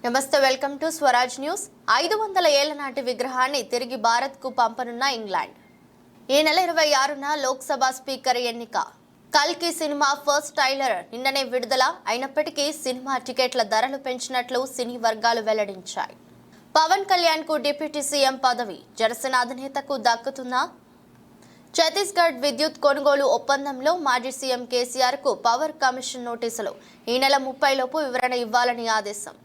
నమస్తే, welcome to Swaraj news. 500 ఏళ్ల నాటి విగ్రహాన్ని తిరిగి భారత్కు పంపనున్న ఇంగ్లాండ్. ఈ నెల 26న లోక్సభ స్పీకర్ ఎన్నిక. కల్కి సినిమా ఫస్ట్ ట్రైలర్ నిన్ననే విడుదల అయినప్పటికీ సినిమా టికెట్ల ధరలు పెంచినట్లు సినీ వర్గాలు వెల్లడించాయి. పవన్ కళ్యాణ్ కు డిప్యూటీ సీఎం పదవి జనసేన అధినేతకు దక్కుతుందా? ఛత్తీస్గఢ్ విద్యుత్ కొనుగోలు ఒప్పందంలో మాజీ సీఎం కేసీఆర్ కు పవర్ కమిషన్ నోటీసులు. ఈ నెల 30 లోపు వివరణ ఇవ్వాలని ఆదేశం.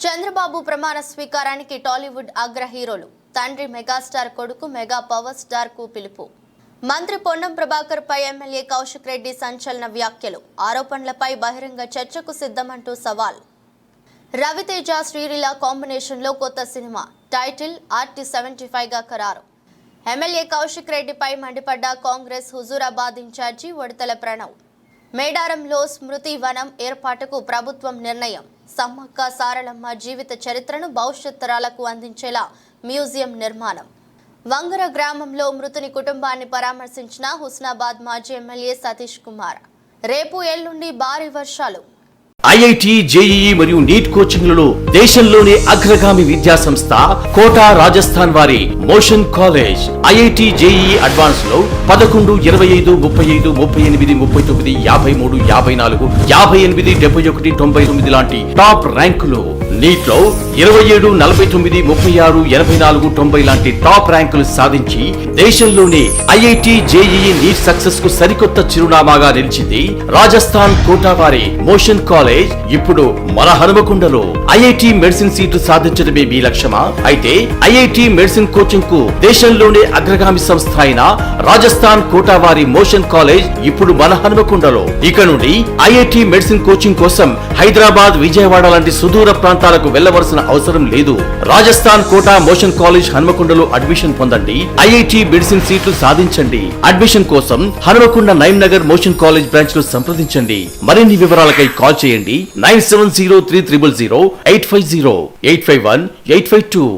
చంద్రబాబు ప్రమాణ స్వీకారానికి టాలీవుడ్ అగ్ర హీరోలు, తండ్రి మెగాస్టార్ కొడుకు మెగా పవర్ స్టార్ కు పిలుపు. మంత్రి పొన్నం ప్రభాకర్ పై ఎమ్మెల్యే కౌశిక్ రెడ్డి సంచలన వ్యాఖ్యలు. ఆరోపణలపై బహిరంగ చర్చకు సిద్ధమంటూ సవాల్. రవితేజ శ్రీలీల కాంబినేషన్ లో కొత్త సినిమా టైటిల్ RT75 గా ఖరారు. ఎమ్మెల్యే కౌశిక్ రెడ్డిపై మండిపడ్డ కాంగ్రెస్ హుజూరాబాద్ ఇన్ఛార్జి ఉడతల ప్రణవ్. మేడారంలో స్మృతి వనం ఏర్పాటుకు ప్రభుత్వం నిర్ణయం. సమ్మక్క సారలమ్మ జీవిత చరిత్రను భవిష్యత్ తరాలకు అందించేలా మ్యూజియం నిర్మాణం. వంగర గ్రామంలో మృతుని కుటుంబాన్ని పరామర్శించిన హుస్నాబాద్ మాజీ ఎమ్మెల్యే సతీష్ కుమార్. రేపు ఎల్లుండి భారీ వర్షాలు. ఐఐటి, జేఈఈ మరియు నీట్ కోచింగ్లలో దేశంలోనే అగ్రగామి విద్యా సంస్థ కోటా రాజస్థాన్ వారి motion college. IIT, JEE advance లో 11, 25, 35, 38, 39, 53, 54, 58, 71, 99 లాంటి టాప్ ర్యాంకులు. నీట్ లో 27, 49, 36, 84, 90 లాంటి టాప్ ర్యాంకులు సాధించి దేశంలోనే ఐఐటి, జేఈఈ, నీట్ సక్సెస్ కు సరికొత్త చిరునామాగా నిలిచింది రాజస్థాన్ కోటా వారి మోషన్ కాలేజ్. ఇప్పుడు మన హనుమకొండలో ఐఐటి మెడిసిన్ సీట్లు సాధించడమే మీ లక్ష్యమా? అయితే ఐఐటి మెడిసిన్ కోచింగ్ కు దేశంలోనే అగ్రగామి సంస్థ అయిన రాజస్థాన్ కోటా వారి మోషన్ కాలేజ్ ఇప్పుడు మన హనుమకొండలో. ఇక నుండి ఐఐటి మెడిసిన్ కోచింగ్ కోసం హైదరాబాద్, విజయవాడ లాంటి సుదూర ప్రాంతాలకు వెళ్లవలసిన అవసరం లేదు. రాజస్థాన్ కోటా మోషన్ కాలేజ్ హనుమకొండలో అడ్మిషన్ పొందండి. ఐఐటి మెడిసిన్ సీట్లు సాధించండి. అడ్మిషన్ కోసం Hanumakonda Naim Nagar Motion college branch లో సంప్రదించండి. మరిన్ని వివరాలకై కాల్ చేయండి 9703000850 851 852.